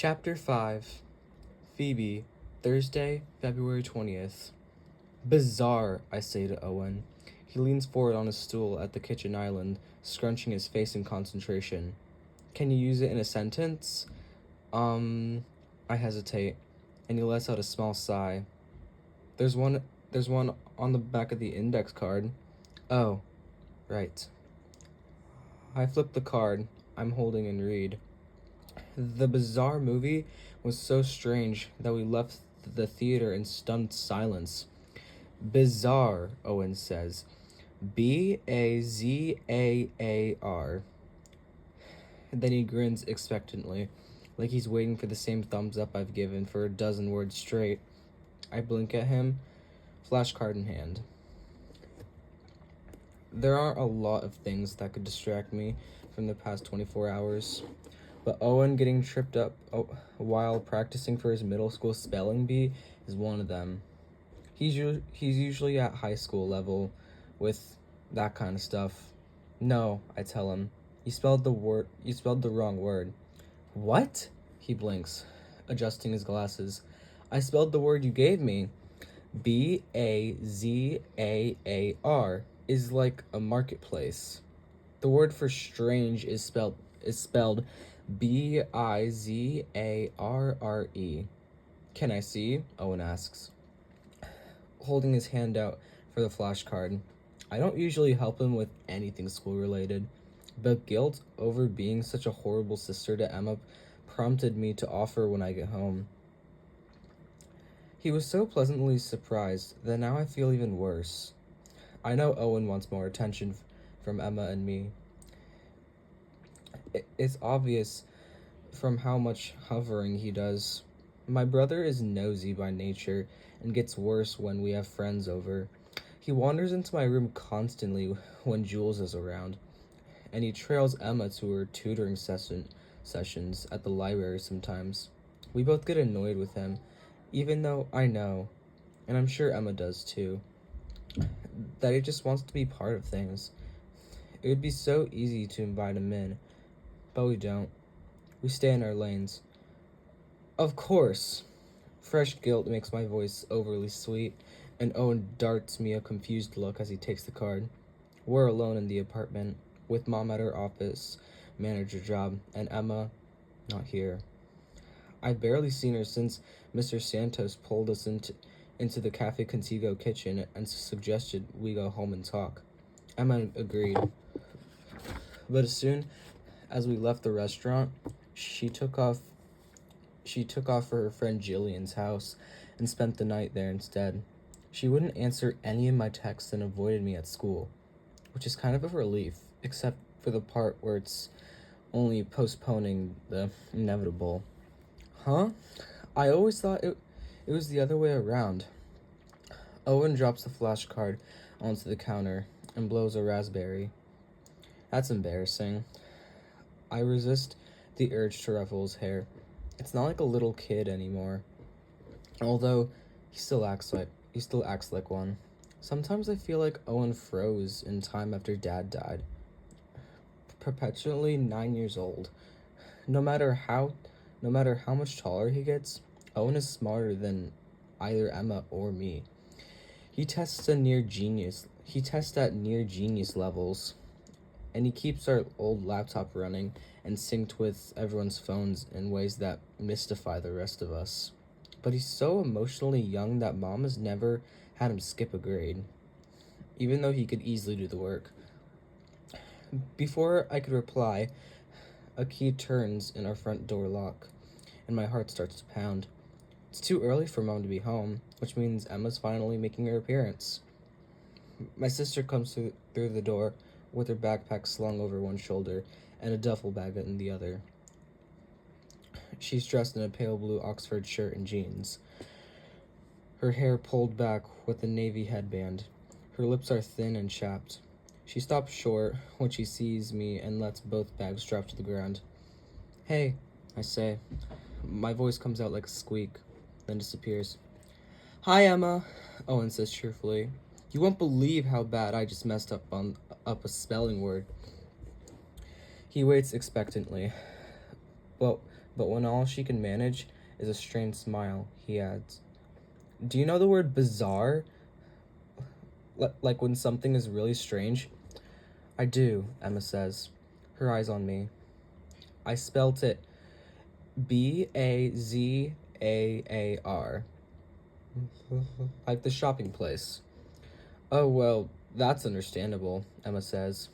Chapter 5. Phoebe, Thursday, February 20th. Bizarre, I say to Owen. He leans forward on his stool at the kitchen island, scrunching his face in concentration. Can you use it in a sentence? I hesitate, and he lets out a small sigh. There's one on the back of the index card. Oh, right. I flip the card I'm holding and read. The bizarre movie was so strange that we left the theater in stunned silence. Bizarre, Owen says. Bazar. Then he grins expectantly, like he's waiting for the same thumbs up I've given for a dozen words straight. I blink at him, flashcard in hand. There are a lot of things that could distract me from the past 24 hours. But Owen getting tripped up while practicing for his middle school spelling bee is one of them. He's usually at high school level with that kind of stuff. No, I tell him. You spelled the wrong word. What? He blinks, adjusting his glasses. I spelled the word you gave me. Bazar is like a marketplace. The word for strange is spelled Bizarre. Can I see? Owen asks, holding his hand out for the flashcard. I don't usually help him with anything school-related, but guilt over being such a horrible sister to Emma prompted me to offer when I get home. He was so pleasantly surprised that now I feel even worse. I know Owen wants more attention from Emma and me. It's obvious from how much hovering he does. My brother is nosy by nature and gets worse when we have friends over. He wanders into my room constantly when Jules is around, and he trails Emma to her tutoring sessions at the library sometimes. We both get annoyed with him, even though I know, and I'm sure Emma does too, that he just wants to be part of things. It would be so easy to invite him in, but we don't. We stay in our lanes. Of course. Fresh guilt makes my voice overly sweet, and Owen darts me a confused look as he takes the card. We're alone in the apartment, with Mom at her office manager job, and Emma not here. I've barely seen her since Mr. Santos pulled us into the Cafe Contigo kitchen and suggested we go home and talk. Emma agreed. But as soon as we left the restaurant, she took off for her friend Jillian's house and spent the night there instead. She wouldn't answer any of my texts and avoided me at school, which is kind of a relief, except for the part where it's only postponing the inevitable. Huh? I always thought it was the other way around. Owen drops the flashcard onto the counter and blows a raspberry. That's embarrassing. I resist the urge to ruffle his hair. It's not like a little kid anymore, although he still acts like one. Sometimes I feel like Owen froze in time after Dad died. Perpetually 9 years old. No matter how much taller he gets, Owen is smarter than either Emma or me. He tests at near genius levels, and he keeps our old laptop running and synced with everyone's phones in ways that mystify the rest of us. But he's so emotionally young that Mom has never had him skip a grade, even though he could easily do the work. Before I could reply, a key turns in our front door lock, and my heart starts to pound. It's too early for Mom to be home, which means Emma's finally making her appearance. My sister comes through the door with her backpack slung over one shoulder and a duffel bag in the other. She's dressed in a pale blue Oxford shirt and jeans, her hair pulled back with a navy headband. Her lips are thin and chapped. She stops short when she sees me and lets both bags drop to the ground. Hey, I say. My voice comes out like a squeak, then disappears. Hi, Emma, Owen says cheerfully. You won't believe how bad I just messed up a spelling word. He waits expectantly, but but when all she can manage is a strained smile, he adds, "Do you know the word bizarre? Like when something is really strange?" "I do," Emma says, her eyes on me. I spelt it Bazar, like the shopping place. "Oh, well, that's understandable," Emma says.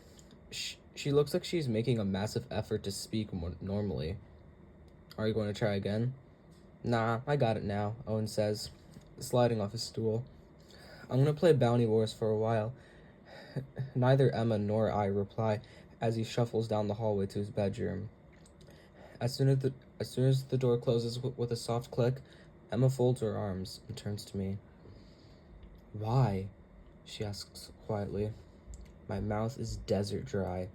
She looks like she's making a massive effort to speak more normally. "Are you going to try again?" "Nah, I got it now," Owen says, sliding off his stool. "I'm going to play Bounty Wars for a while." Neither Emma nor I reply as he shuffles down the hallway to his bedroom. As soon as the door closes with a soft click, Emma folds her arms and turns to me. "Why?" she asks quietly. My mouth is desert dry.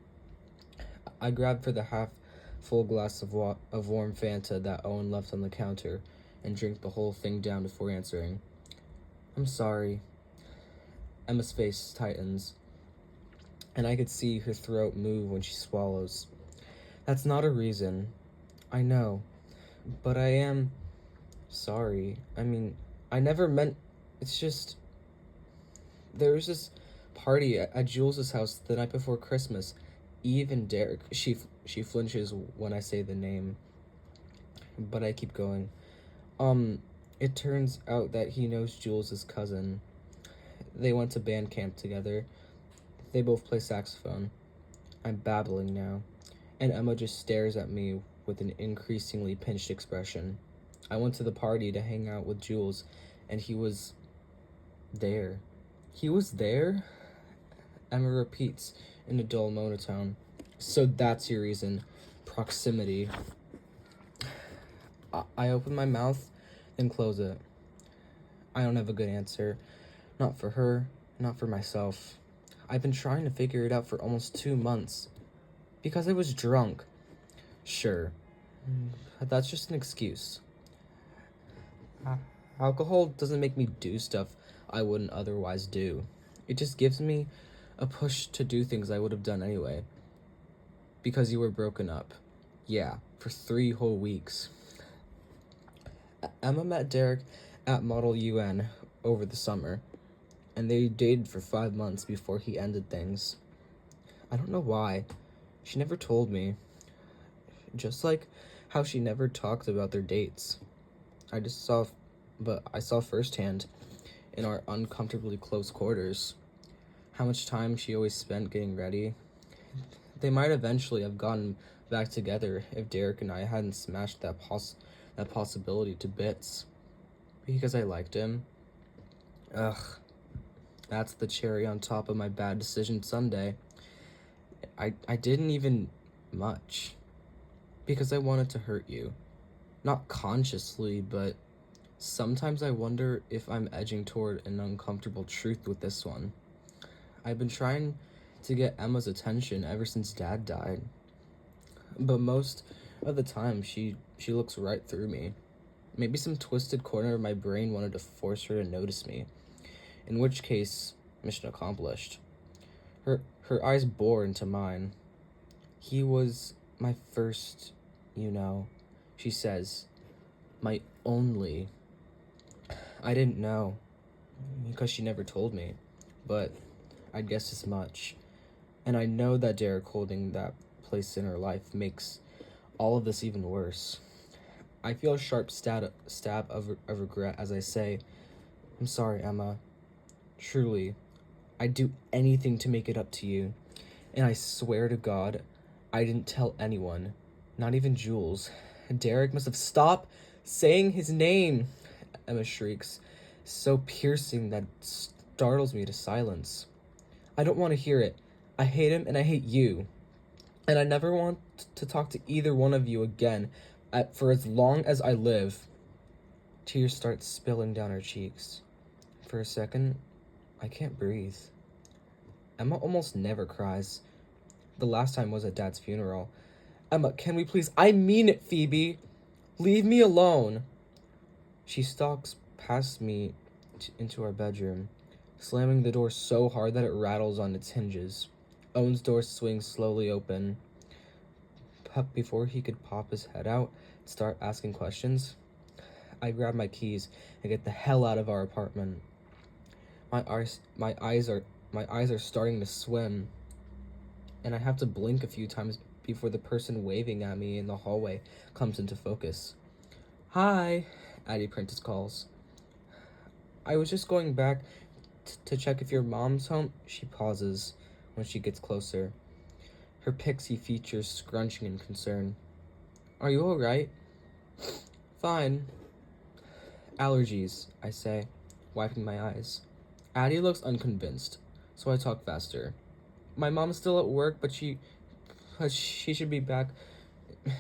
I grab for the half-full glass of warm Fanta that Owen left on the counter and drink the whole thing down before answering. "I'm sorry." Emma's face tightens, and I could see her throat move when she swallows. "That's not a reason. I know, but I am sorry. I mean, I never meant... It's just... There was this party at Jules's house the night before Christmas. Eve and Derek..." She flinches when I say the name, but I keep going. It turns out that he knows Jules's cousin. They went to band camp together. They both play saxophone." I'm babbling now, and Emma just stares at me with an increasingly pinched expression. "I went to the party to hang out with Jules, and he was there." "He was there?" Emma repeats in a dull monotone. "So that's your reason. Proximity." I open my mouth, then close it. I don't have a good answer. Not for her, not for myself. I've been trying to figure it out for almost 2 months. Because I was drunk. Sure. But that's just an excuse. Alcohol doesn't make me do stuff I wouldn't otherwise do. It just gives me a push to do things I would have done anyway. Because you were broken up. Yeah, for 3 whole weeks. Emma met Derek at Model UN over the summer, and they dated for 5 months before he ended things. I don't know why. She never told me. Just like how she never talked about their dates. I saw firsthand, in our uncomfortably close quarters, how much time she always spent getting ready. They might eventually have gotten back together if Derek and I hadn't smashed that possibility to bits. Because I liked him. Ugh. That's the cherry on top of my bad decision Sunday. I didn't even much. Because I wanted to hurt you. Not consciously, but sometimes I wonder if I'm edging toward an uncomfortable truth with this one. I've been trying to get Emma's attention ever since Dad died. But most of the time, she looks right through me. Maybe some twisted corner of my brain wanted to force her to notice me. In which case, mission accomplished. Her eyes bore into mine. "He was my first, she says. My only. I didn't know, because she never told me, but I'd guess as much. And I know that Derek holding that place in her life makes all of this even worse. I feel a sharp stab of regret as I say, I'm sorry, Emma. Truly, I'd do anything to make it up to you. And I swear to God, I didn't tell anyone, not even Jules. Derek must have stopped saying his name, Emma shrieks, so piercing that it startles me to silence. I don't want to hear it. I hate him and I hate you. And I never want to talk to either one of you again for as long as I live. Tears start spilling down her cheeks. For a second, I can't breathe. Emma almost never cries. The last time was at Dad's funeral. Emma, can we please? I mean it, Phoebe. Leave me alone. She stalks past me into our bedroom, slamming the door so hard that it rattles on its hinges. Owen's door swings slowly open. But before he could pop his head out, start asking questions. I grab my keys and get the hell out of our apartment. My eyes are starting to swim, and I have to blink a few times before the person waving at me in the hallway comes into focus. Hi, Addie Prentice calls. I was just going back to check if your mom's home. She pauses when she gets closer, her pixie features scrunching in concern. Are you alright? Fine. Allergies, I say, wiping my eyes. Addie looks unconvinced, so I talk faster. My mom's still at work, but she should be back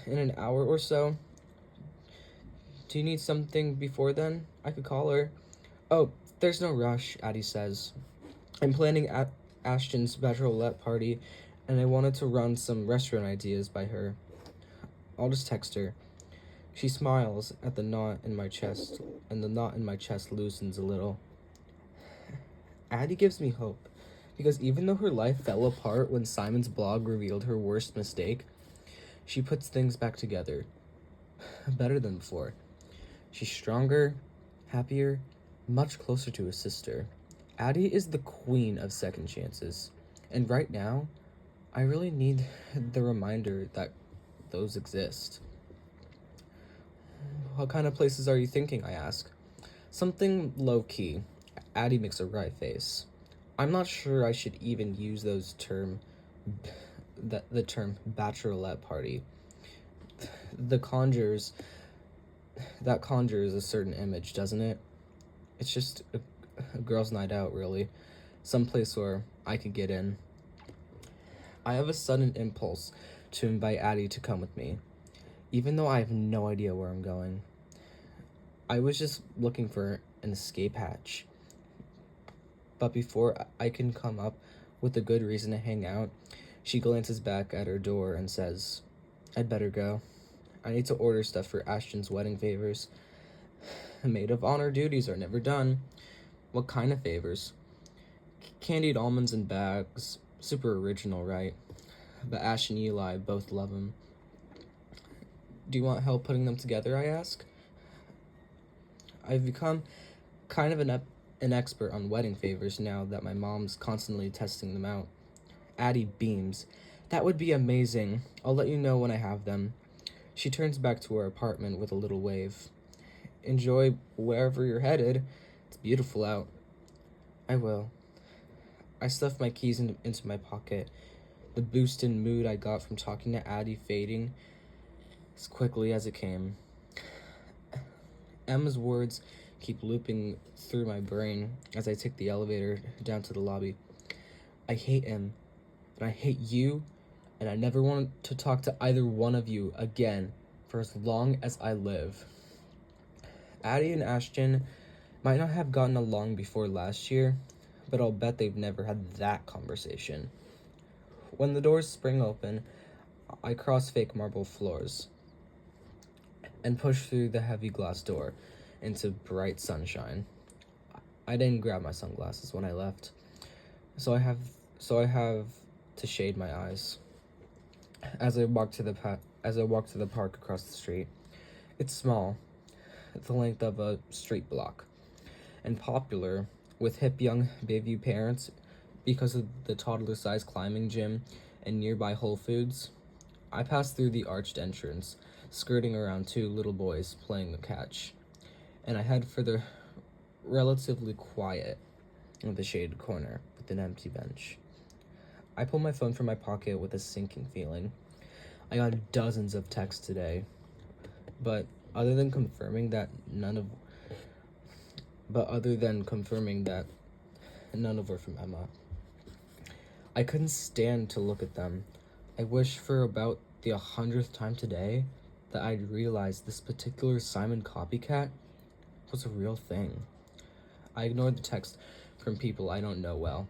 in an hour or so. Do you need something before then? I could call her. Oh, there's no rush, Addie says. I'm planning Ashton's bachelorette party, and I wanted to run some restaurant ideas by her. I'll just text her. She smiles at the knot in my chest, and the knot in my chest loosens a little. Addie gives me hope, because even though her life fell apart when Simon's blog revealed her worst mistake, she puts things back together. Better than before. She's stronger, happier, much closer to her sister. Addie is the queen of second chances, and right now, I really need the reminder that those exist. What kind of places are you thinking, I ask. Something low-key. Addie makes a wry face. I'm not sure I should even use the term bachelorette party. That conjures a certain image, doesn't it? It's just a girls' night out, really. Someplace where I could get in. I have a sudden impulse to invite Addie to come with me, even though I have no idea where I'm going. I was just looking for an escape hatch. But before I can come up with a good reason to hang out, she glances back at her door and says, I'd better go. I need to order stuff for Ashton's wedding favors. Maid of honor duties are never done. What kind of favors? Candied almonds in bags. Super original, right? But Ash and Eli both love them. Do you want help putting them together, I ask? I've become kind of an expert on wedding favors now that my mom's constantly testing them out. Addie beams. That would be amazing. I'll let you know when I have them. She turns back to her apartment with a little wave. Enjoy wherever you're headed. It's beautiful out. I will. I stuff my keys into my pocket, the boost in mood I got from talking to Addie fading as quickly as it came. Emma's words keep looping through my brain as I take the elevator down to the lobby. I hate him, and I hate you, and I never want to talk to either one of you again for as long as I live. Addie and Ashton might not have gotten along before last year, but I'll bet they've never had that conversation. When the doors spring open, I cross fake marble floors and push through the heavy glass door into bright sunshine. I didn't grab my sunglasses when I left, so I have to shade my eyes as I walk to the park across the street. It's small, the length of a street block, and popular with hip young Bayview parents because of the toddler-sized climbing gym and nearby Whole Foods. I pass through the arched entrance, skirting around two little boys playing catch, and I head for the relatively quiet of the shaded corner with an empty bench. I pull my phone from my pocket with a sinking feeling. I got dozens of texts today, but other than confirming that none were from Emma. I couldn't stand to look at them. I wish for about the 100th time today that I'd realized this particular Simon copycat was a real thing. I ignored the text from people I don't know well,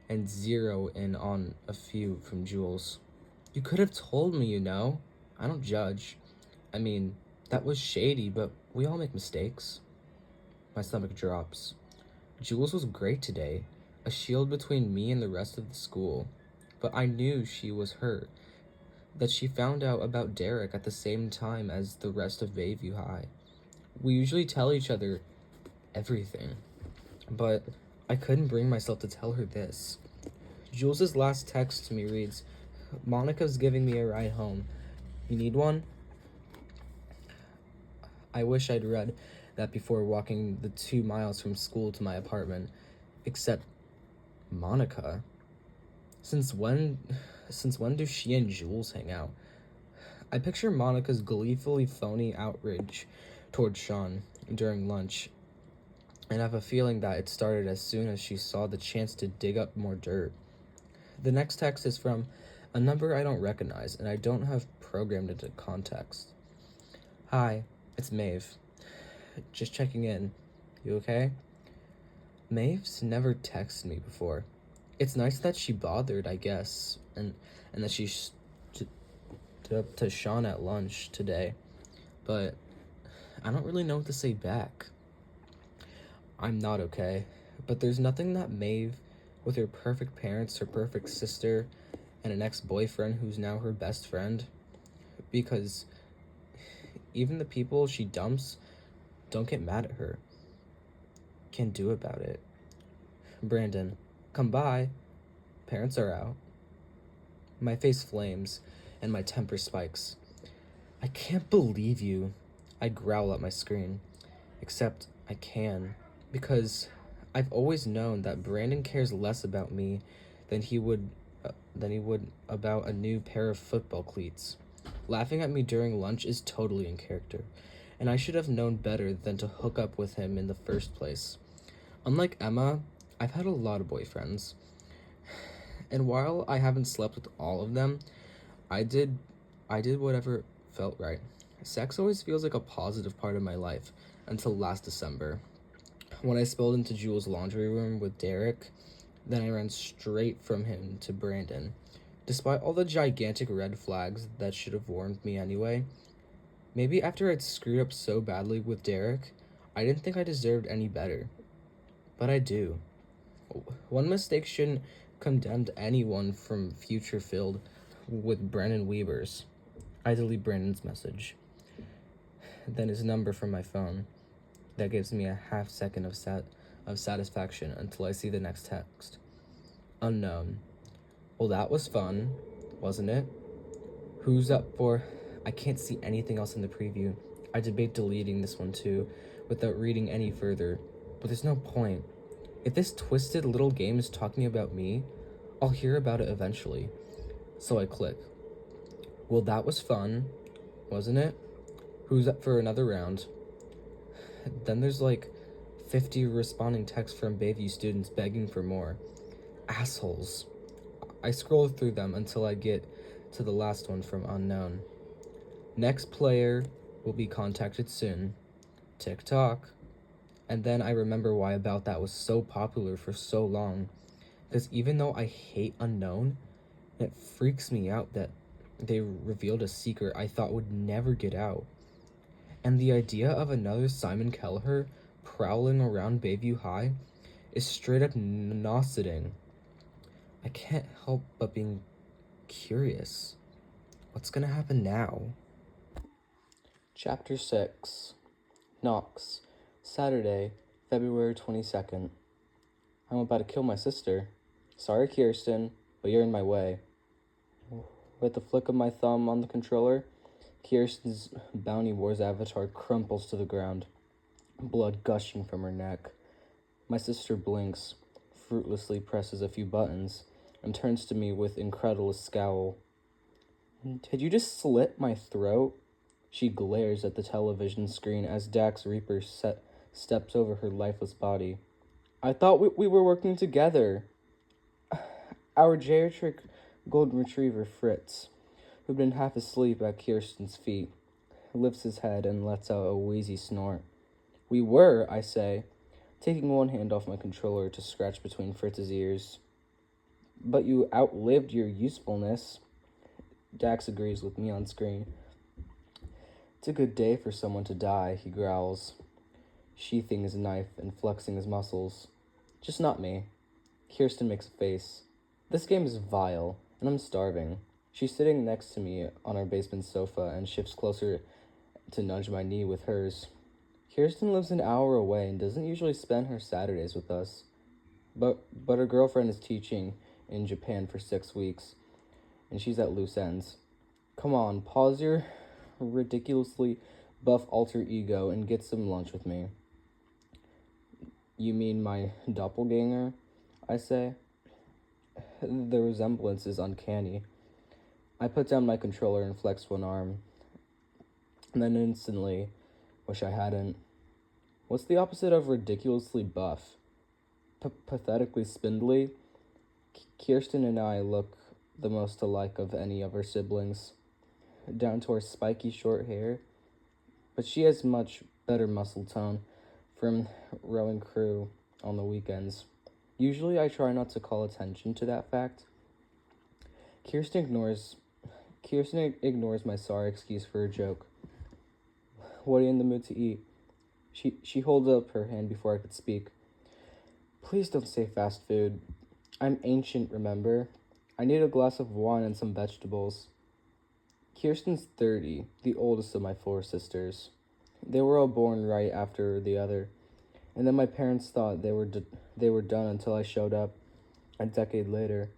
and zero in on a few from Jules. You could have told me, you know. I don't judge. I mean, that was shady, but we all make mistakes. My stomach drops. Jules was great today, a shield between me and the rest of the school, but I knew she was hurt, that she found out about Derek at the same time as the rest of Bayview High. We usually tell each other everything, but I couldn't bring myself to tell her this. Jules's last text to me reads, "Monica's giving me a ride home. You need one?" I wish I'd read that before walking the 2 miles from school to my apartment. Except Monica. Since when do she and Jules hang out? I picture Monica's gleefully phony outrage towards Sean during lunch, and I have a feeling that it started as soon as she saw the chance to dig up more dirt. The next text is from a number I don't recognize and I don't have programmed into context. "Hi, it's Maeve. Just checking in. You okay?" Maeve's never texted me before. It's nice that she bothered, I guess, and that she stood up to Sean at lunch today, but I don't really know what to say back. I'm not okay, but there's nothing that Maeve, with her perfect parents, her perfect sister, and an ex-boyfriend who's now her best friend, because even the people she dumps don't get mad at her, can do about it. "Brandon, come by. Parents are out." My face flames, and my temper spikes. "I can't believe you," I growl at my screen. Except I can, because I've always known that Brandon cares less about me than he would about a new pair of football cleats. Laughing at me during lunch is totally in character, and I should have known better than to hook up with him in the first place. Unlike Emma, I've had a lot of boyfriends, and while I haven't slept with all of them, I did whatever felt right. Sex always feels like a positive part of my life until last December, when I spilled into Jules' laundry room with Derek. Then I ran straight from him to Brandon. Despite all the gigantic red flags that should have warned me anyway, maybe after I'd screwed up so badly with Derek, I didn't think I deserved any better. But I do. One mistake shouldn't condemn anyone from future filled with Brandon Weavers. I delete Brandon's message. Then his number from my phone. That gives me a half second of satisfaction until I see the next text. "Unknown. Well, that was fun, wasn't it? Who's up for..." I can't see anything else in the preview. I debate deleting this one too, without reading any further, but there's no point. If this twisted little game is talking about me, I'll hear about it eventually. So I click. "Well, that was fun, wasn't it? Who's up for another round?" Then there's like 50 responding texts from Bayview students begging for more. Assholes. I scroll through them until I get to the last one from unknown. "Next player will be contacted soon. TikTok." And then I remember why About That was so popular for so long. Because even though I hate unknown, it freaks me out that they revealed a secret I thought would never get out. And the idea of another Simon Kelleher prowling around Bayview High is straight up nauseating. I can't help but being curious. What's gonna happen now? Chapter 6. Knox. Saturday, February 22nd. "I'm about to kill my sister. Sorry, Kirsten, but you're in my way." With the flick of my thumb on the controller, Kirsten's Bounty Wars avatar crumples to the ground, blood gushing from her neck. My sister blinks, fruitlessly presses a few buttons, and turns to me with incredulous scowl. "Did you just slit my throat?" She glares at the television screen as Dax Reaper steps over her lifeless body. "I thought we were working together." Our geriatric golden retriever, Fritz, who'd been half asleep at Kirsten's feet, lifts his head and lets out a wheezy snort. "We were," I say, taking one hand off my controller to scratch between Fritz's ears. "But you outlived your usefulness." Dax agrees with me on screen. "It's a good day for someone to die," he growls, sheathing his knife and flexing his muscles. "Just not me." Kirsten makes a face. "This game is vile, and I'm starving." She's sitting next to me on our basement sofa and shifts closer to nudge my knee with hers. Kirsten lives an hour away and doesn't usually spend her Saturdays with us. But her girlfriend is teaching in Japan for 6 weeks, and she's at loose ends. Come on, pause your ridiculously buff alter ego and get some lunch with me. You mean my doppelganger? I say. The resemblance is uncanny. I put down my controller and flex one arm, and then instantly wish I hadn't. What's the opposite of ridiculously buff? Pathetically spindly? Kirsten and I look the most alike of any of her siblings, down to her spiky short hair, but she has much better muscle tone from rowing crew on the weekends. Usually I try not to call attention to that fact. Kirsten ignores my sorry excuse for a joke. What are you in the mood to eat? She holds up her hand before I could speak. Please don't say fast food. I'm ancient, remember? I need a glass of wine and some vegetables. Kirsten's 30, the oldest of my 4 sisters. They were all born right after the other, and then my parents thought they were done until I showed up a decade later.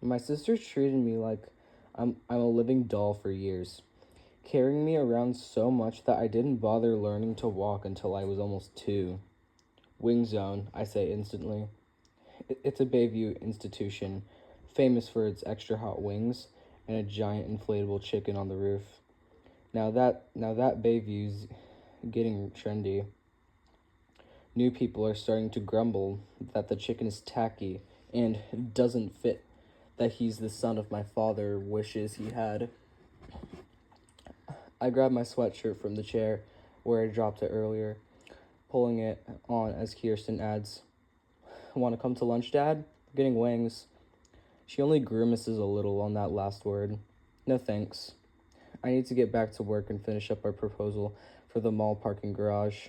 My sisters treated me like I'm a living doll for years, carrying me around so much that I didn't bother learning to walk until I was almost 2. Wing Zone, I say instantly. It's a Bayview institution, famous for its extra hot wings and a giant inflatable chicken on the roof. Now that Bayview's getting trendy. New people are starting to grumble that the chicken is tacky and doesn't fit, that he's the son of my father wishes he had. I grab my sweatshirt from the chair where I dropped it earlier, pulling it on as Kirsten adds, Want to come to lunch, Dad? We're getting wings. She only grimaces a little on that last word. No thanks. I need to get back to work and finish up our proposal for the mall parking garage.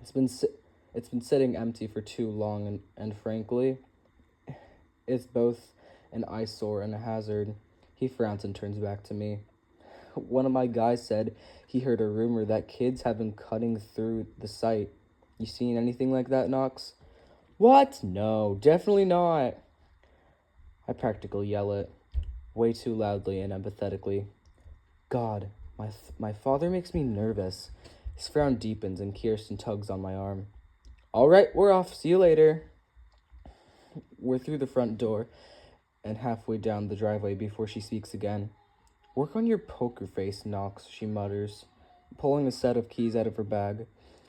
It's been sitting empty for too long, and frankly, it's both an eyesore and a hazard. He frowns and turns back to me. One of my guys said he heard a rumor that kids have been cutting through the site. You seen anything like that, Knox? What? No, definitely not. I practically yell it, way too loudly and empathetically. God, my father makes me nervous. His frown deepens and Kirsten tugs on my arm. All right, we're off. See you later. We're through the front door and halfway down the driveway before she speaks again. Work on your poker face, Knox, she mutters, pulling a set of keys out of her bag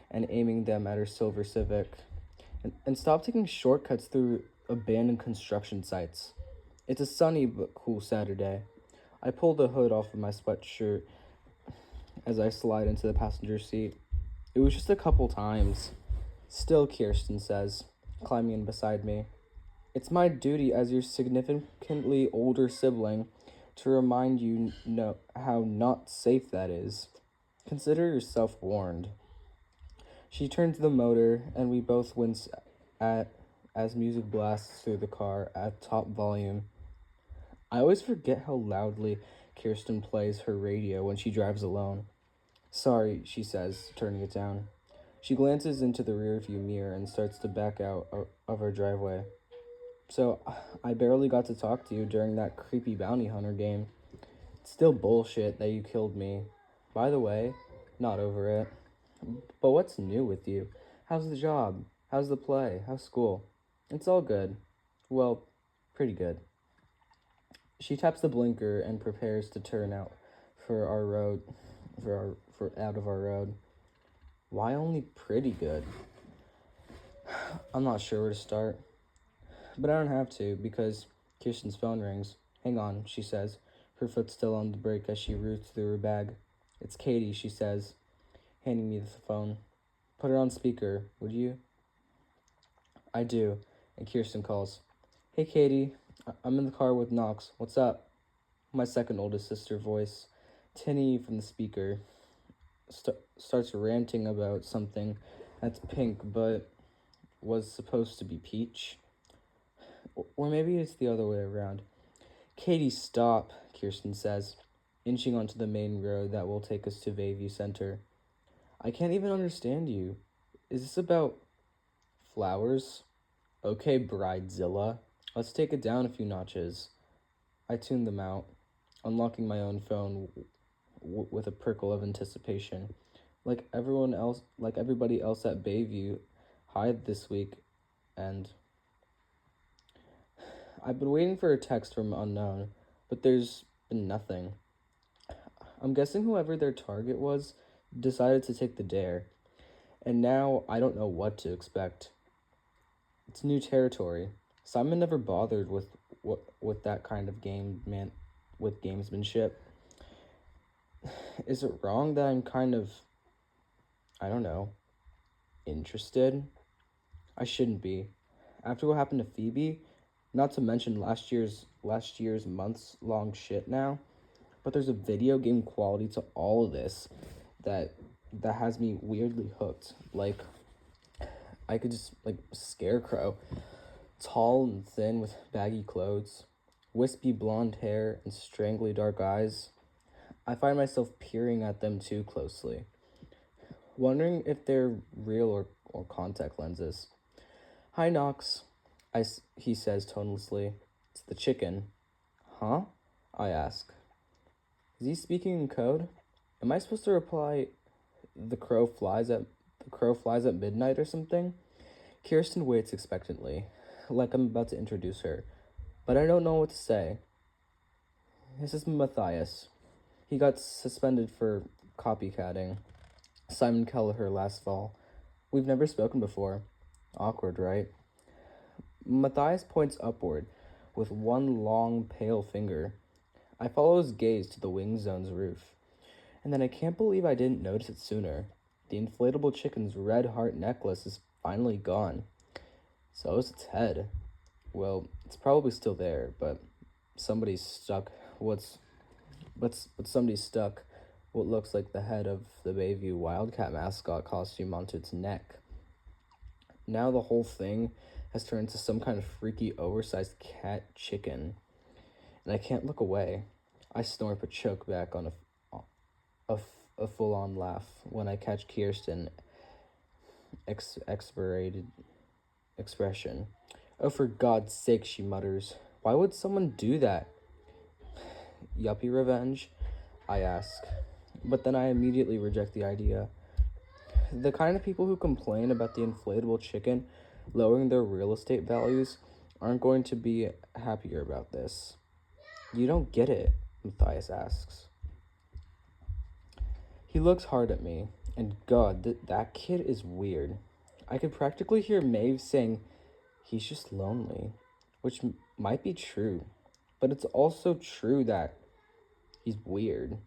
and aiming them at her silver Civic. And stop taking shortcuts through abandoned construction sites. It's a sunny but cool Saturday. I pull the hood off of my sweatshirt as I slide into the passenger seat. It was just a couple times. Still, Kirsten says, climbing in beside me. It's my duty as your significantly older sibling to remind you how not safe that is. Consider yourself warned. She turns the motor, and we both wince as music blasts through the car at top volume. I always forget how loudly Kirsten plays her radio when she drives alone. Sorry, she says, turning it down. She glances into the rearview mirror and starts to back out of our driveway. So, I barely got to talk to you during that creepy bounty hunter game. It's still bullshit that you killed me. By the way, not over it. But what's new with you? How's the job? How's the play? How's school? It's all good. Well, pretty good. She taps the blinker and prepares to turn out for our road, for out of our road. Why only pretty good? I'm not sure where to start. But I don't have to, because Kirsten's phone rings. Hang on, she says, her foot still on the brake as she roots through her bag. It's Katie, she says, handing me the phone. Put her on speaker, would you? I do, and Kirsten calls. Hey, Katie, I'm in the car with Knox. What's up? My second oldest sister voice, tinny from the speaker, starts ranting about something that's pink but was supposed to be peach. Or maybe it's the other way around. Katie, stop, Kirsten says, inching onto the main road that will take us to Bayview Center. I can't even understand you. Is this about flowers? Okay, Bridezilla. Let's take it down a few notches. I tuned them out, unlocking my own phone with a prickle of anticipation. Like everybody else at Bayview, Hyde this week, and I've been waiting for a text from unknown, but there's been nothing. I'm guessing whoever their target was decided to take the dare, and now I don't know what to expect. It's new territory. Simon never bothered with that kind of with gamesmanship. Is it wrong that I'm kind of, I don't know, interested? I shouldn't be. After what happened to Phoebe, not to mention last year's months-long shit now, but there's a video game quality to all of this that has me weirdly hooked. Like, I could just, Scarecrow, tall and thin with baggy clothes, wispy blonde hair, and strangely dark eyes. I find myself peering at them too closely, wondering if they're real or contact lenses. Hi, Knox, he says tonelessly. It's the chicken. Huh? I ask. Is he speaking in code? Am I supposed to reply, the crow flies at midnight or something? Kirsten waits expectantly, like I'm about to introduce her, but I don't know what to say. This is Matthias. He got suspended for copycatting Simon Kelleher last fall. We've never spoken before. Awkward, right? Matthias points upward with one long, pale finger. I follow his gaze to the wing zone's roof, and then I can't believe I didn't notice it sooner. The inflatable chicken's red heart necklace is finally gone. So is its head. Well, it's probably still there, but somebody stuck what looks like the head of the Bayview Wildcat mascot costume onto its neck. Now the whole thing has turned into some kind of freaky, oversized cat chicken, and I can't look away. I snort but choke back on a full-on laugh when I catch Kirsten expirated expression. Oh, for God's sake, she mutters. Why would someone do that? Yuppie revenge? I ask. But then I immediately reject the idea. The kind of people who complain about the inflatable chicken lowering their real estate values aren't going to be happier about this. You don't get it, Matthias asks. He looks hard at me, and God, that kid is weird. I could practically hear Maeve saying, he's just lonely, which might be true, but it's also true that he's weird,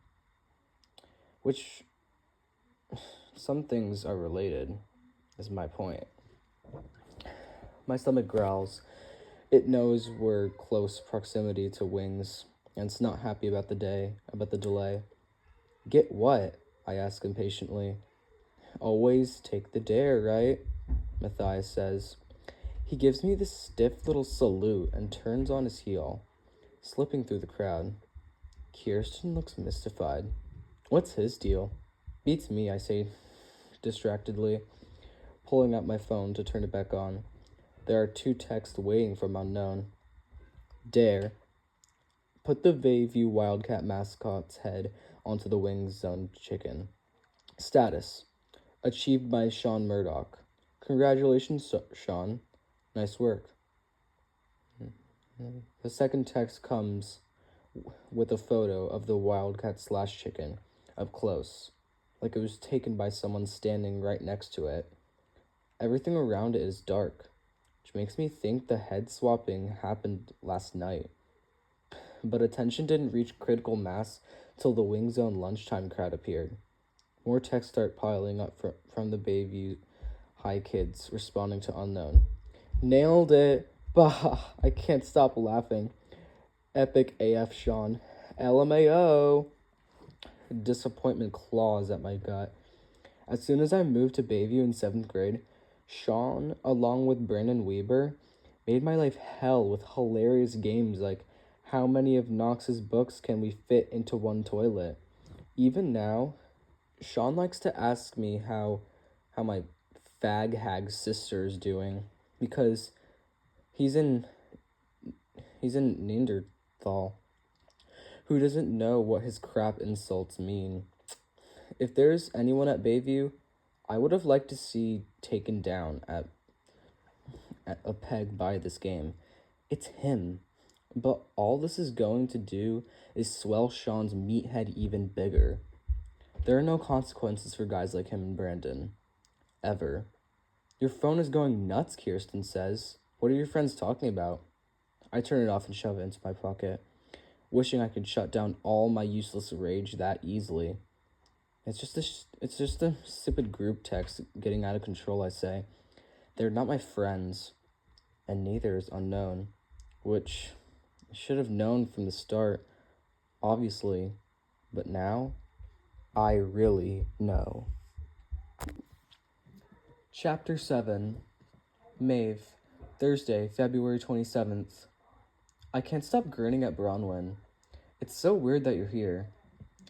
which some things are related, is my point. My stomach growls. It knows we're close proximity to wings, and it's not happy about the delay. Get what? I ask impatiently. Always take the dare, right? Matthias says. He gives me this stiff little salute and turns on his heel, slipping through the crowd. Kirsten looks mystified. What's his deal? Beats me, I say distractedly, pulling out my phone to turn it back on. There are 2 texts waiting from unknown. Dare. Put the Bayview Wildcat mascot's head onto the wing zone chicken. Status. Achieved by Sean Murdoch. Congratulations, Sean. Nice work. The second text comes with a photo of the Wildcat / chicken up close, like it was taken by someone standing right next to it. Everything around it is dark, which makes me think the head swapping happened last night. But attention didn't reach critical mass till the Wing Zone lunchtime crowd appeared. More texts start piling up from the Bayview High kids responding to unknown. Nailed it! Bah! I can't stop laughing. Epic AF Sean. LMAO! Disappointment claws at my gut. As soon as I moved to Bayview in 7th grade, Sean, along with Brandon Weber, made my life hell with hilarious games like How many of Knox's books can we fit into one toilet? Even now, Sean likes to ask me how my fag hag sister is doing because he's in Neanderthal. Who doesn't know what his crap insults mean? If there's anyone at Bayview, I would have liked to see taken down at a peg by this game. It's him. But all this is going to do is swell Sean's meathead even bigger. There are no consequences for guys like him and Brandon. Ever. Your phone is going nuts, Kirsten says. What are your friends talking about? I turn it off and shove it into my pocket, wishing I could shut down all my useless rage that easily. It's just a stupid group text getting out of control, I say. They're not my friends, and neither is unknown, which I should have known from the start, obviously, but now I really know. Chapter 7, Maeve, Thursday, February 27th. I can't stop grinning at Bronwyn. It's so weird that you're here.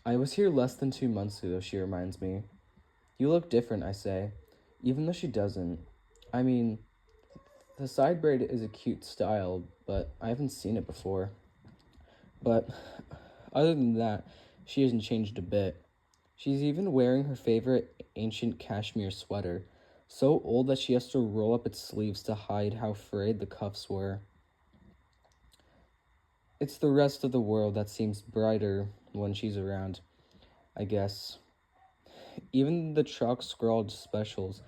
I was here less than 2 months ago, she reminds me. You look different, I say, even though she doesn't. I mean, the side braid is a cute style, but I haven't seen it before. But other than that, she hasn't changed a bit. She's even wearing her favorite ancient cashmere sweater, so old that she has to roll up its sleeves to hide how frayed the cuffs were. It's the rest of the world that seems brighter when she's around, I guess. Even the chalk-scrawled specials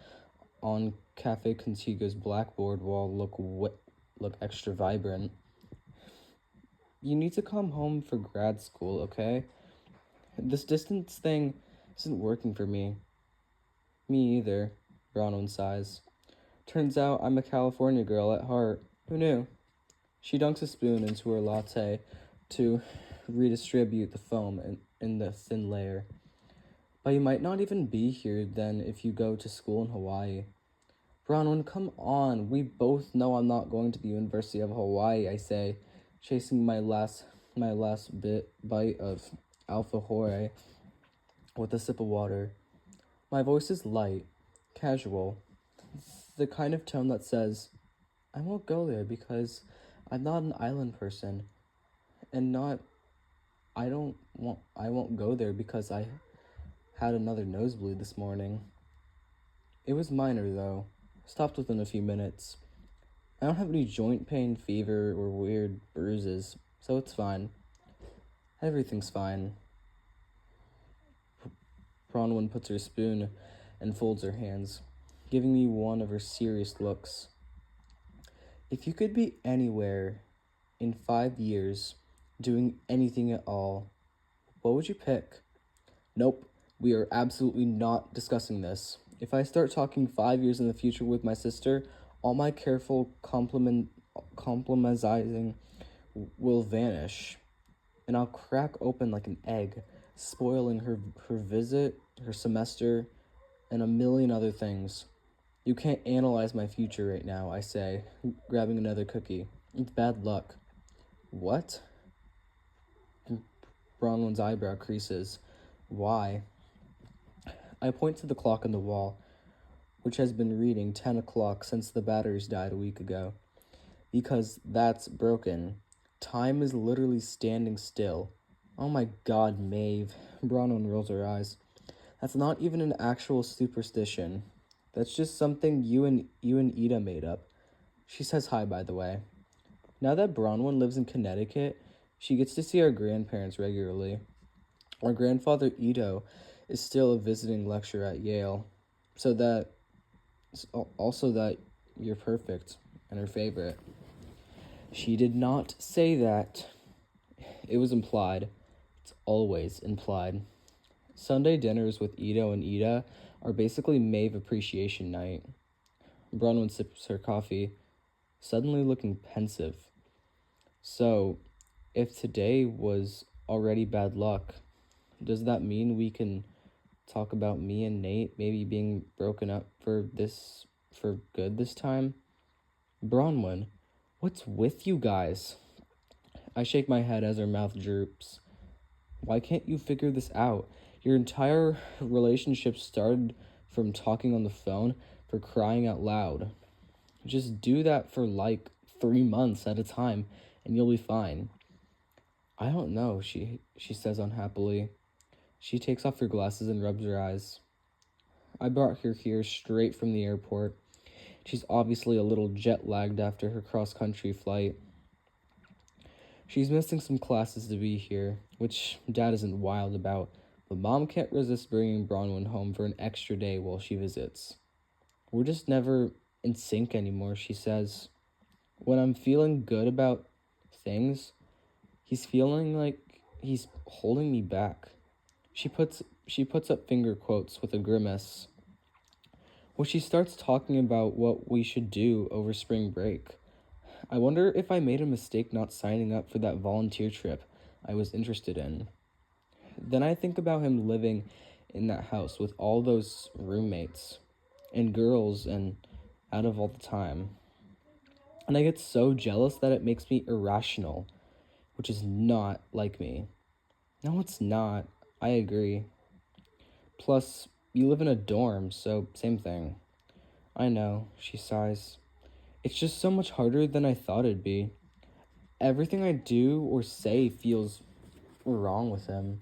on Cafe Contigua's blackboard wall look extra vibrant. You need to come home for grad school, okay? This distance thing isn't working for me. Me either, Bronwyn sighs. Turns out I'm a California girl at heart. Who knew? She dunks a spoon into her latte to redistribute the foam in the thin layer. But you might not even be here then if you go to school in Hawaii. Bronwyn, come on. We both know I'm not going to the University of Hawaii, I say, chasing my last bite of alfajore with a sip of water. My voice is light, casual, the kind of tone that says, I won't go there because I'm not an island person, and I won't go there because I had another nosebleed this morning. It was minor, though. Stopped within a few minutes. I don't have any joint pain, fever, or weird bruises, so it's fine. Everything's fine. Bronwyn puts her spoon and folds her hands, giving me one of her serious looks. If you could be anywhere in 5 years, doing anything at all, what would you pick? Nope, we are absolutely not discussing this. If I start talking 5 years in the future with my sister, all my careful complimentizing will vanish, and I'll crack open like an egg, spoiling her visit, her semester, and a million other things. You can't analyze my future right now, I say, grabbing another cookie. It's bad luck. What? Bronwyn's eyebrow creases. Why? I point to the clock on the wall, which has been reading 10 o'clock since the batteries died a week ago. Because that's broken. Time is literally standing still. Oh my god, Maeve. Bronwyn rolls her eyes. That's not even an actual superstition. That's just something you and Ida made up. She says hi, by the way. Now that Bronwyn lives in Connecticut, she gets to see our grandparents regularly. Our grandfather, Ito, is still a visiting lecturer at Yale. Also that you're perfect and her favorite. She did not say that. It was implied. It's always implied. Sunday dinners with Ito and Ida are basically Maeve appreciation night. Bronwyn sips her coffee, suddenly looking pensive. So, if today was already bad luck, does that mean we can talk about me and Nate maybe being broken up for good this time? Bronwyn, what's with you guys? I shake my head as her mouth droops. Why can't you figure this out? Your entire relationship started from talking on the phone, for crying out loud. Just do that for like 3 months at a time and you'll be fine. I don't know, she says unhappily. She takes off her glasses and rubs her eyes. I brought her here straight from the airport. She's obviously a little jet lagged after her cross-country flight. She's missing some classes to be here, which Dad isn't wild about, but Mom can't resist bringing Bronwyn home for an extra day while she visits. We're just never in sync anymore, she says. When I'm feeling good about things, he's feeling like he's holding me back. She puts up finger quotes with a grimace. Well, she starts talking about what we should do over spring break. I wonder if I made a mistake not signing up for that volunteer trip I was interested in. Then I think about him living in that house with all those roommates and girls and out of all the time. And I get so jealous that it makes me irrational, which is not like me. No, it's not. I agree. Plus, you live in a dorm, so same thing. I know, she sighs. It's just so much harder than I thought it'd be. Everything I do or say feels wrong with him.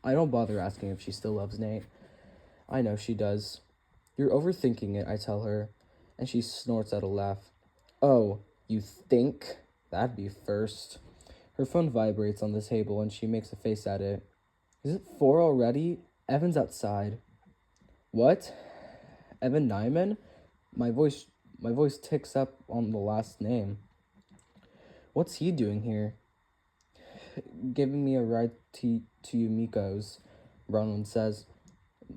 I don't bother asking if she still loves Nate. I know she does. You're overthinking it, I tell her, and she snorts out a laugh. Oh, you think? That'd be first. Her phone vibrates on the table and she makes a face at it. Is it 4 already? Evan's outside. What? Evan Nyman? My voice ticks up on the last name. What's he doing here? Giving me a ride to Yumiko's, Bronwyn says,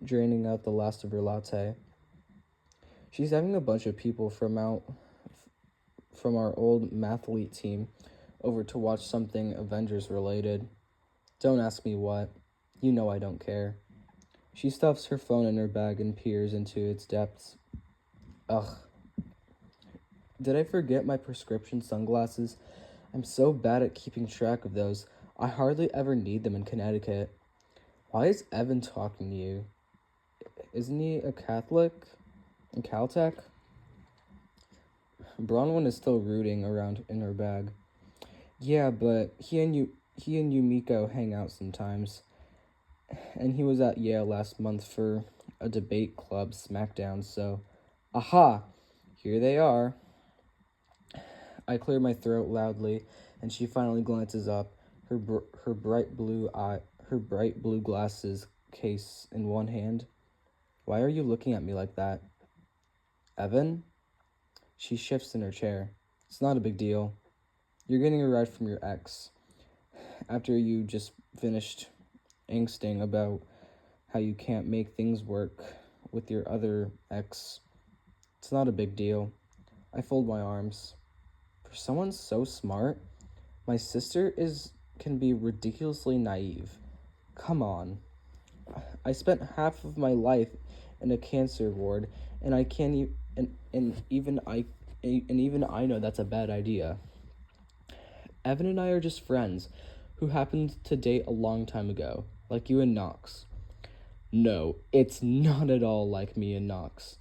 draining out the last of her latte. She's having a bunch of people from our old mathlete team over to watch something Avengers related. Don't ask me what. You know I don't care. She stuffs her phone in her bag and peers into its depths. Ugh. Did I forget my prescription sunglasses? I'm so bad at keeping track of those. I hardly ever need them in Connecticut. Why is Evan talking to you? Isn't he a Catholic? In Caltech? Bronwyn is still rooting around in her bag. Yeah, but he and Yumiko hang out sometimes. And he was at Yale last month for a debate club smackdown, so... Aha! Here they are. I clear my throat loudly, and she finally glances up, her bright blue glasses case in one hand. Why are you looking at me like that? Evan? She shifts in her chair. It's not a big deal. You're getting a ride from your ex. After you just finished angsting about how you can't make things work with your other ex. It's not a big deal. I fold my arms. For someone so smart, my sister can be ridiculously naive. Come on. I spent half of my life in a cancer ward, and I can't even I know that's a bad idea. Evan and I are just friends who happened to date a long time ago, like you and Knox. No, it's not at all like me and Knox.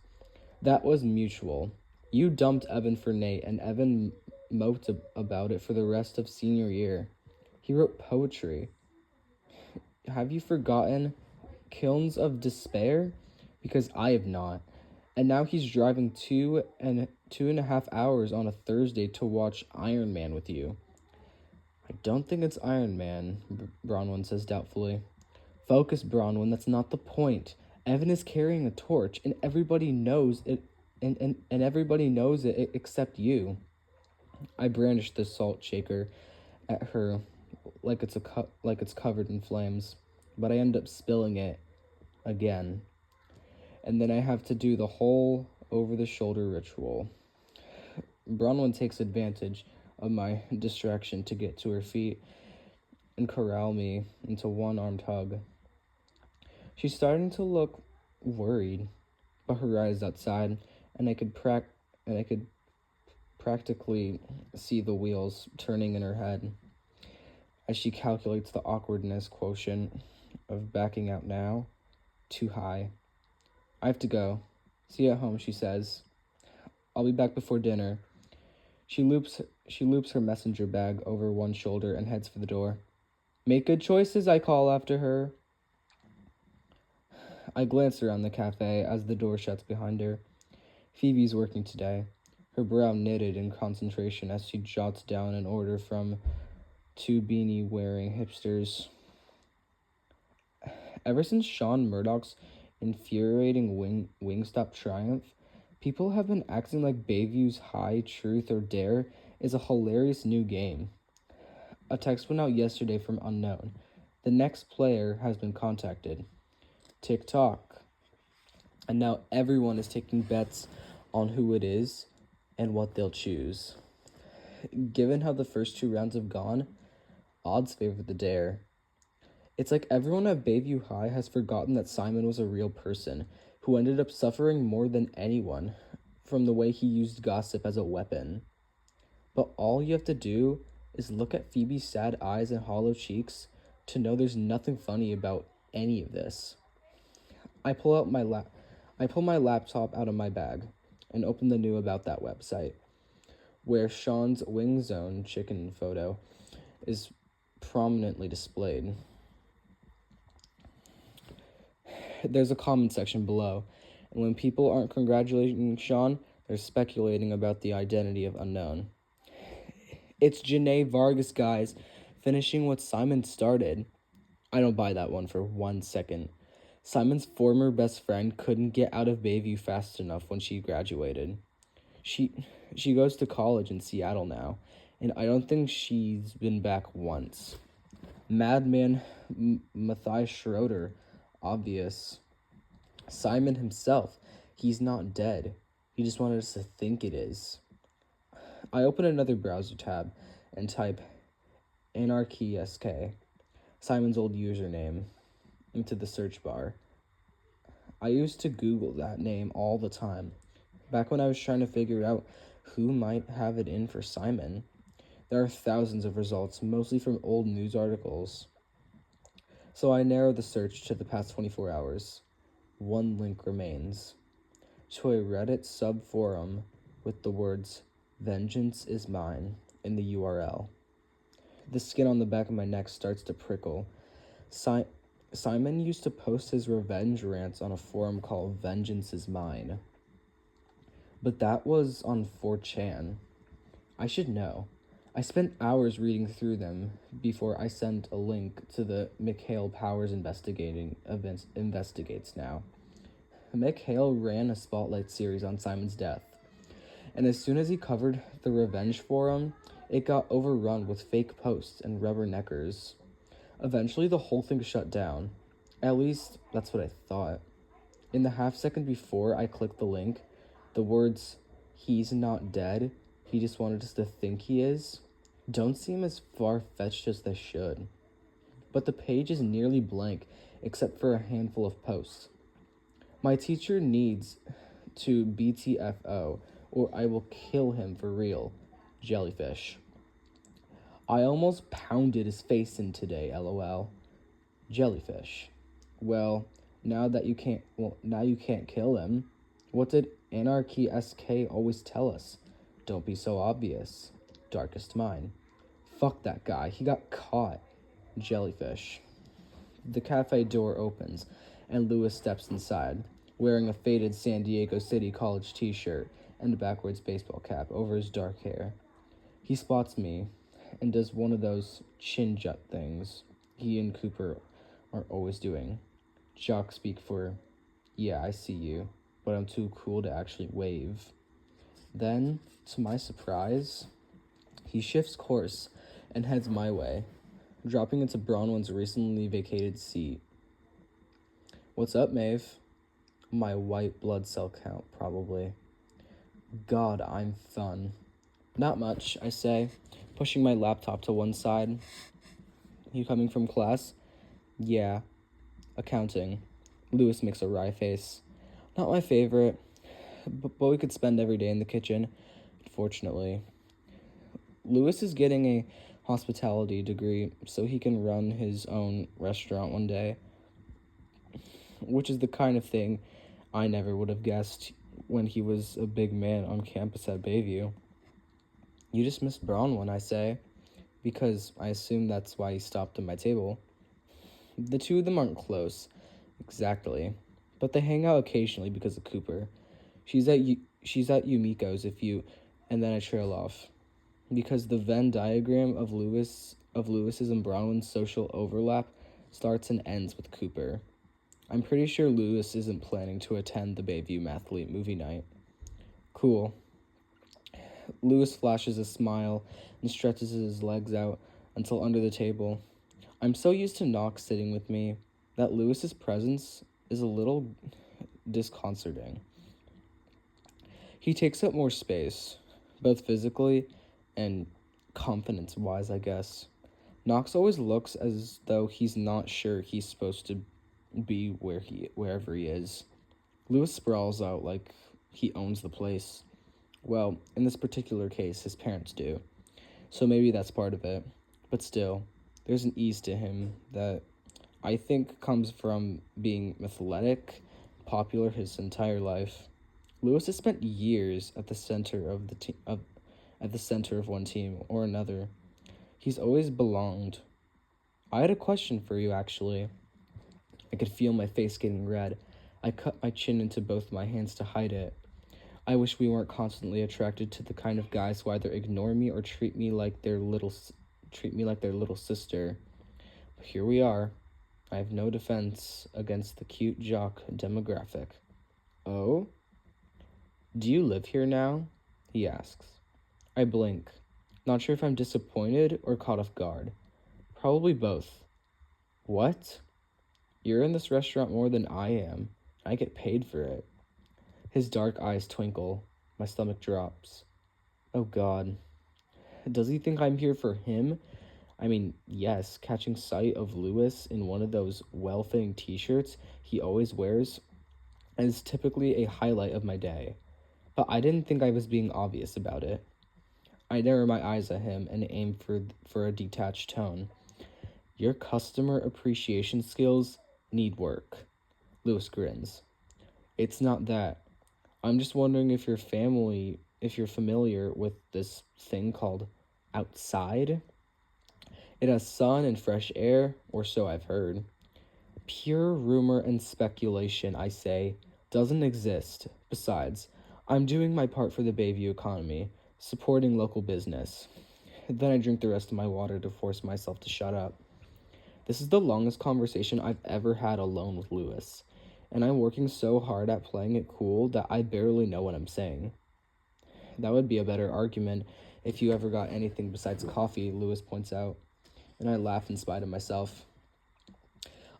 That was mutual. You dumped Evan for Nate, and Evan moped about it for the rest of senior year. He wrote poetry. Have you forgotten Kilns of Despair? Because I have not. And now he's driving 2.5 hours on a Thursday to watch Iron Man with you. I don't think it's Iron Man, Bronwyn says doubtfully. Focus, Bronwyn, that's not the point. Evan is carrying a torch, and everybody knows it, and everybody knows it except you. I brandish the salt shaker at her like it's covered in flames, but I end up spilling it again. And then I have to do the whole over-the-shoulder ritual. Bronwyn takes advantage of my distraction to get to her feet and corral me into one-armed hug. She's starting to look worried, but her ride is outside, and I could practically see the wheels turning in her head as she calculates the awkwardness quotient of backing out now. Too high. I have to go. See you at home, she says. I'll be back before dinner. She loops her messenger bag over one shoulder and heads for the door. Make good choices, I call after her. I glance around the cafe as the door shuts behind her. Phoebe's working today, her brow knitted in concentration as she jots down an order from two beanie-wearing hipsters. Ever since Sean Murdoch's infuriating Wingstop triumph, people have been acting like Bayview's High, Truth, or Dare is a hilarious new game. A text went out yesterday from unknown. The next player has been contacted. TikTok. And now everyone is taking bets on who it is and what they'll choose. Given how the first two rounds have gone, odds favor the Dare. It's like everyone at Bayview High has forgotten that Simon was a real person who ended up suffering more than anyone from the way he used gossip as a weapon. But all you have to do is look at Phoebe's sad eyes and hollow cheeks to know there's nothing funny about any of this. I pull my laptop out of my bag and open the new About That website, where Sean's Wing Zone chicken photo is prominently displayed. There's a comment section below, and when people aren't congratulating Sean, they're speculating about the identity of unknown. It's Janae Vargas, guys, finishing what Simon started. I don't buy that one for 1 second. Simon's former best friend couldn't get out of Bayview fast enough when she graduated. She goes to college in Seattle now, and I don't think she's been back once. Madman Matthias Schroeder, obvious. Simon himself, he's not dead. He just wanted us to think it is. I open another browser tab and type anarchysk, Simon's old username, into the search bar. I used to Google that name all the time, back when I was trying to figure out who might have it in for Simon. There are thousands of results, mostly from old news articles. So I narrow the search to the past 24 hours. One link remains, to a Reddit sub-forum with the words, "Vengeance is mine," in the URL. The skin on the back of my neck starts to prickle. Simon used to post his revenge rants on a forum called Vengeance is Mine. But that was on 4chan. I should know. I spent hours reading through them before I sent a link to the Mikhail Powers Investigates now. Mikhail ran a spotlight series on Simon's death, and as soon as he covered the revenge forum, it got overrun with fake posts and rubberneckers. Eventually, the whole thing shut down. At least, that's what I thought. In the half second before I clicked the link, the words, "He's not dead, he just wanted us to think he is," don't seem as far-fetched as they should. But the page is nearly blank, except for a handful of posts. My teacher needs to BTFO, or I will kill him for real. Jellyfish. I almost pounded his face in today, LOL. Jellyfish. Well, now you can't kill him. What did Anarchy SK always tell us? Don't be so obvious. Darkest Mind. Fuck that guy, he got caught. Jellyfish. The cafe door opens, and Lewis steps inside, wearing a faded San Diego City College t-shirt and a backwards baseball cap over his dark hair. He spots me and does one of those chin jut things he and Cooper are always doing. Jock speak for, "Yeah, I see you, but I'm too cool to actually wave." Then, to my surprise, he shifts course and heads my way, dropping into Bronwyn's recently vacated seat. "What's up, Maeve?" My white blood cell count, probably. God, I'm fun. "Not much," I say, pushing my laptop to one side. "You coming from class?" "Yeah." "Accounting." Lewis makes a wry face. "Not my favorite, but we could spend every day in the kitchen. fortunately. Lewis is getting a hospitality degree so he can run his own restaurant one day, which is the kind of thing I never would have guessed when he was a big man on campus at Bayview. You just missed Bronwyn, I say, because I assume that's why he stopped at my table. The two of them aren't close, exactly, but they hang out occasionally because of Cooper. She's at Yumiko's and then I trail off, because the Venn diagram of Lewis's and Bronwyn's social overlap starts and ends with Cooper. I'm pretty sure Lewis isn't planning to attend the Bayview Mathlete movie night. Cool. Lewis flashes a smile and stretches his legs out until under the table. I'm so used to Knox sitting with me that Lewis's presence is a little disconcerting. He takes up more space, both physically and confidence-wise, I guess. Knox always looks as though he's not sure he's supposed to be wherever he is. Lewis sprawls out like he owns the place. Well, in this particular case, his parents do. So maybe that's part of it. But still, there's an ease to him that I think comes from being athletic, popular his entire life. Lewis has spent years at the center of at the center of one team or another. He's always belonged. I had a question for you, actually. I could feel my face getting red. I cut my chin into both my hands to hide it. I wish we weren't constantly attracted to the kind of guys who either ignore me or treat me like their little sister. But here we are. I have no defense against the cute jock demographic. Oh? Do you live here now? He asks. I blink, not sure if I'm disappointed or caught off guard. Probably both. What? You're in this restaurant more than I am. I get paid for it. His dark eyes twinkle. My stomach drops. Oh God. Does he think I'm here for him? I mean, yes, catching sight of Lewis in one of those well-fitting t-shirts he always wears is typically a highlight of my day. But I didn't think I was being obvious about it. I narrow my eyes at him and aim for a detached tone. Your customer appreciation skills need work. Lewis grins. It's not that. I'm just wondering if you're familiar with this thing called outside. It has sun and fresh air, or so I've heard. Pure rumor and speculation, I say, doesn't exist. Besides, I'm doing my part for the Bayview economy, supporting local business. Then I drink the rest of my water to force myself to shut up. This is the longest conversation I've ever had alone with Lewis, and I'm working so hard at playing it cool that I barely know what I'm saying. That would be a better argument if you ever got anything besides coffee, Lewis points out, and I laugh in spite of myself.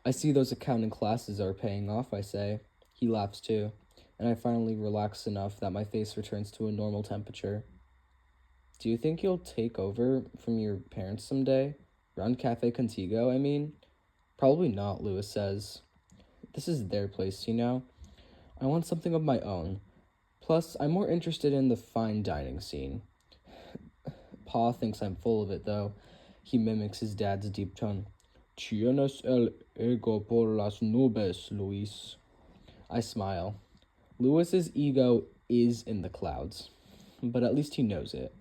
I see those accounting classes are paying off, I say. He laughs too, and I finally relax enough that my face returns to a normal temperature. Do you think you'll take over from your parents someday? Run Cafe Contigo, I mean? Probably not, Lewis says. This is their place, you know? I want something of my own. Plus, I'm more interested in the fine dining scene. Pa thinks I'm full of it, though. He mimics his dad's deep tone. Tienes el ego por las nubes, Luis. I smile. Lewis's ego is in the clouds, but at least he knows it.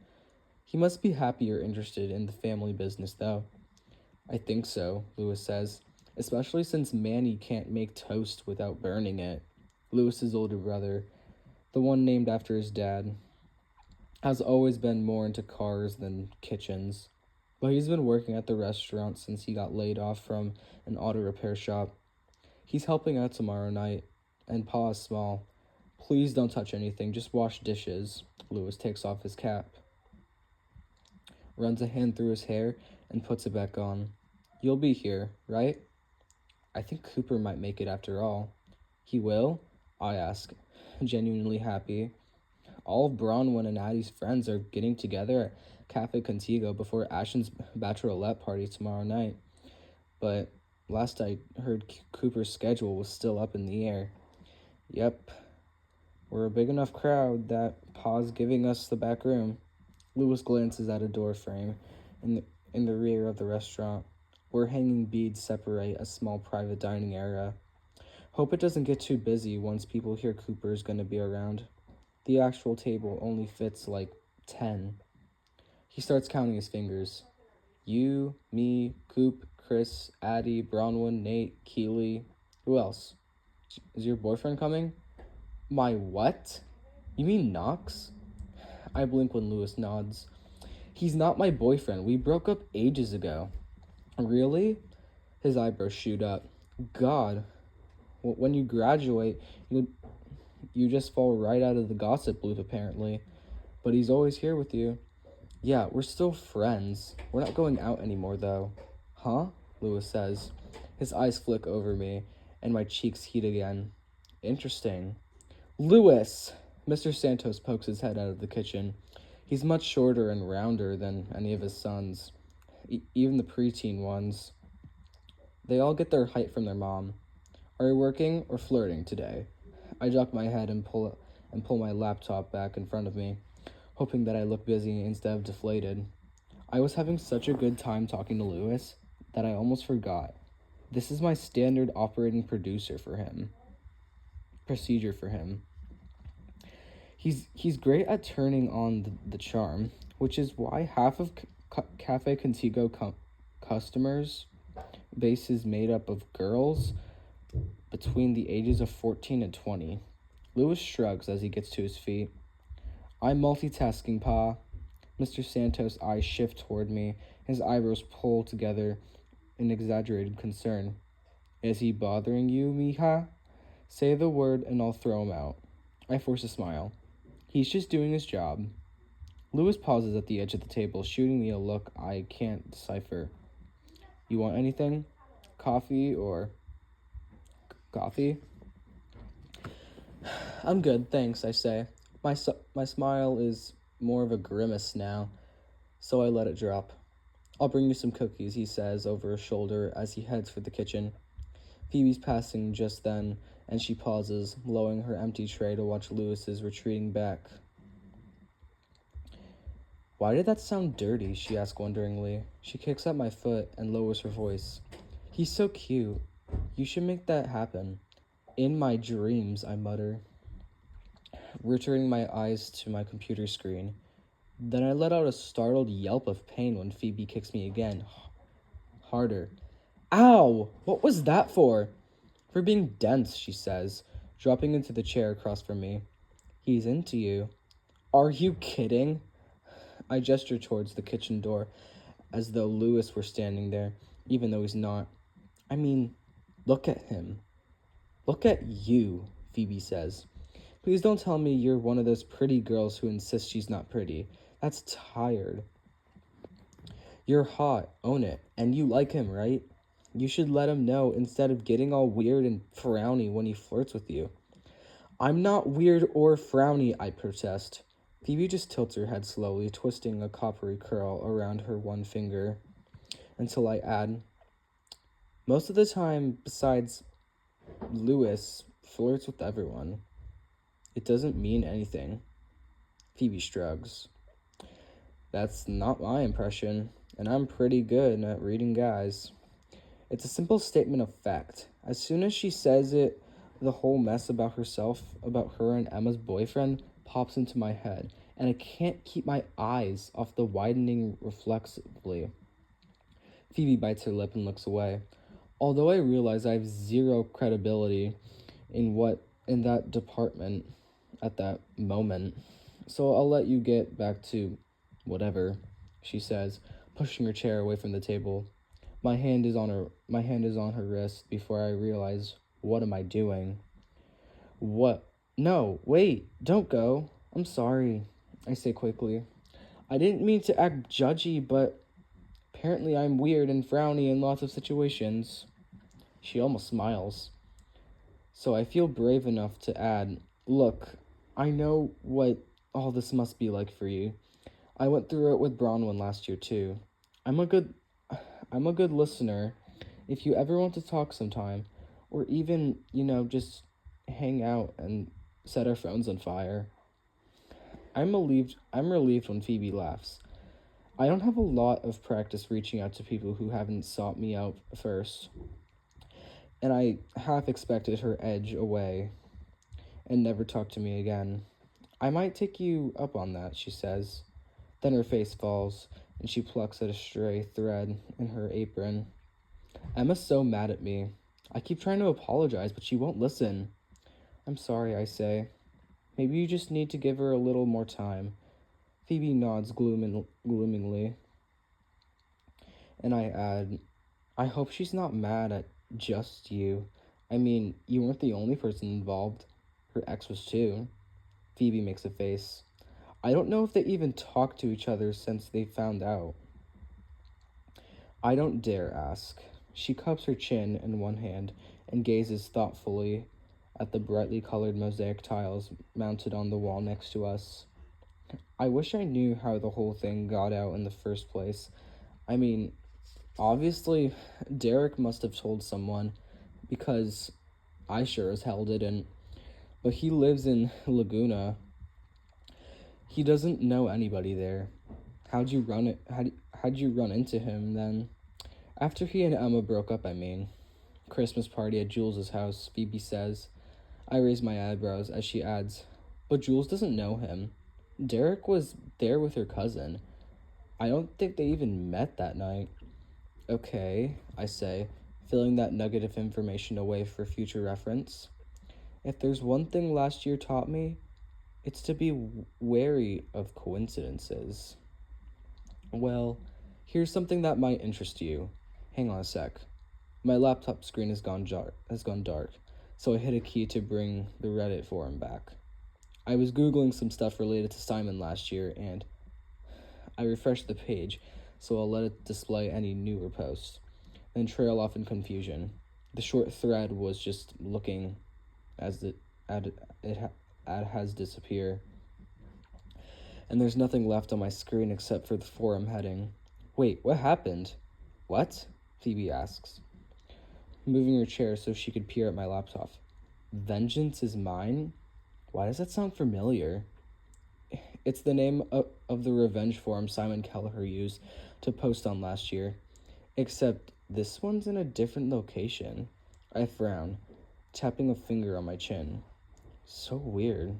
He must be happy or interested in the family business, though. I think so, Lewis says, especially since Manny can't make toast without burning it. Lewis's older brother, the one named after his dad, has always been more into cars than kitchens, but he's been working at the restaurant since he got laid off from an auto repair shop. He's helping out tomorrow night, and Pa is small. Please don't touch anything, just wash dishes. Lewis takes off his cap, runs a hand through his hair, and puts it back on. You'll be here, right? I think Cooper might make it after all. He will? I ask, genuinely happy. All of Bronwyn and Addie's friends are getting together at Cafe Contigo before Ashton's bachelorette party tomorrow night. But last I heard, Cooper's schedule was still up in the air. Yep. We're a big enough crowd that Pa's giving us the back room. Lewis glances at a door frame in the rear of the restaurant, where hanging beads separate a small private dining area. Hope it doesn't get too busy once people hear Cooper's gonna be around. The actual table only fits like 10. He starts counting his fingers. You, me, Coop, Chris, Addie, Bronwyn, Nate, Keeley. Who else? Is your boyfriend coming? My what? You mean Knox? I blink when Lewis nods. He's not my boyfriend. We broke up ages ago. Really? His eyebrows shoot up. God, when you graduate, you just fall right out of the gossip loop, apparently. But he's always here with you. Yeah, we're still friends. We're not going out anymore, though. Huh? Lewis says. His eyes flick over me, and my cheeks heat again. Interesting. Lewis! Mr. Santos pokes his head out of the kitchen. He's much shorter and rounder than any of his sons, even the preteen ones. They all get their height from their mom. Are you working or flirting today? I duck my head and pull my laptop back in front of me, hoping that I look busy instead of deflated. I was having such a good time talking to Lewis that I almost forgot. This is my standard operating procedure for him. He's great at turning on the charm, which is why half of Cafe Contigo customers base is made up of girls between the ages of 14 and 20. Lewis shrugs as he gets to his feet. I'm multitasking, Pa. Mr. Santos' eyes shift toward me, his eyebrows pull together in exaggerated concern. Is he bothering you, mija? Say the word and I'll throw him out. I force a smile. He's just doing his job. Lewis pauses at the edge of the table, shooting me a look I can't decipher. You want anything? Coffee or... Coffee? I'm good, thanks, I say. My smile is more of a grimace now, so I let it drop. I'll bring you some cookies, he says over his shoulder as he heads for the kitchen. Phoebe's passing just then, and she pauses, lowering her empty tray to watch Lewis's retreating back. Why did that sound dirty? She asks wonderingly. She kicks at my foot and lowers her voice. He's so cute. You should make that happen. In my dreams, I mutter, returning my eyes to my computer screen. Then I let out a startled yelp of pain when Phoebe kicks me again. Harder. Ow! What was that for? For being dense, she says, dropping into the chair across from me. He's into you. Are you kidding? I gesture towards the kitchen door, as though Lewis were standing there, even though he's not. I mean, look at him. Look at you, Phoebe says. Please don't tell me you're one of those pretty girls who insists she's not pretty. That's tired. You're hot, own it, and you like him, right? You should let him know instead of getting all weird and frowny when he flirts with you. I'm not weird or frowny, I protest. Phoebe just tilts her head slowly, twisting a coppery curl around her one finger, until I add, most of the time, besides Lewis, flirts with everyone. It doesn't mean anything. Phoebe shrugs. That's not my impression, and I'm pretty good at reading guys. It's a simple statement of fact. As soon as she says it, the whole mess about herself, about her and Emma's boyfriend, pops into my head, and I can't keep my eyes off the widening reflexively. Phoebe bites her lip and looks away. Although I realize I have zero credibility in that department at that moment, so I'll let you get back to whatever, she says, pushing her chair away from the table. My hand is on her wrist before I realize, what am I doing? What? No, wait, don't go. I'm sorry, I say quickly. I didn't mean to act judgy, but apparently I'm weird and frowny in lots of situations. She almost smiles. So I feel brave enough to add, look, I know what all this must be like for you. I went through it with Bronwyn last year too. I'm a good listener. If you ever want to talk sometime, or even, just hang out and set our phones on fire. I'm relieved when Phoebe laughs. I don't have a lot of practice reaching out to people who haven't sought me out first, and I half expected her edge away and never talk to me again. I might take you up on that, she says. Then her face falls, and she plucks at a stray thread in her apron. Emma's so mad at me. I keep trying to apologize, but she won't listen. I'm sorry, I say. Maybe you just need to give her a little more time. Phoebe nods gloomingly, and I add, I hope she's not mad at just you. I mean, you weren't the only person involved. Her ex was too. Phoebe makes a face. I don't know if they even talked to each other since they found out. I don't dare ask. She cups her chin in one hand and gazes thoughtfully at the brightly colored mosaic tiles mounted on the wall next to us. I wish I knew how the whole thing got out in the first place. I mean, obviously, Derek must have told someone, because I sure as hell didn't. But he lives in Laguna. He doesn't know anybody there. How'd you run into him then? After he and Emma broke up, I mean. Christmas party at Jules's house, Phoebe says. I raise my eyebrows as she adds, but Jules doesn't know him. Derek was there with her cousin. I don't think they even met that night. Okay, I say, filling that nugget of information away for future reference. If there's one thing last year taught me, it's to be wary of coincidences. Well, here's something that might interest you. Hang on a sec. My laptop screen has gone dark, so I hit a key to bring the Reddit forum back. I was Googling some stuff related to Simon last year, and I refreshed the page, so I'll let it display any newer posts, then trail off in confusion. The short thread was just looking as it has disappeared, and there's nothing left on my screen except for the forum heading. Wait, what happened? What? Phoebe asks, moving her chair so she could peer at my laptop. Vengeance is mine? Why does that sound familiar? It's the name of the revenge forum Simon Kelleher used to post on last year, except this one's in a different location. I frown, tapping a finger on my chin. So weird.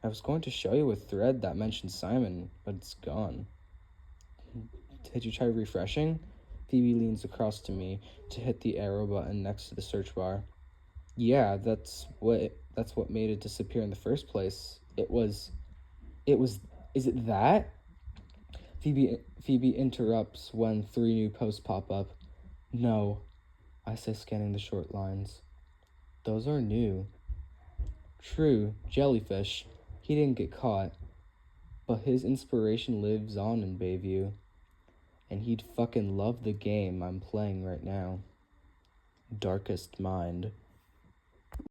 I was going to show you a thread that mentioned Simon, but it's gone. Did you try refreshing? Phoebe leans across to me to hit the arrow button next to the search bar. Yeah, that's what made it disappear in the first place. Is it that? Phoebe interrupts when 3 new posts pop up. No, I say, scanning the short lines. Those are new. True, jellyfish. He didn't get caught. But his inspiration lives on in Bayview. And he'd fucking love the game I'm playing right now. Darkest Mind.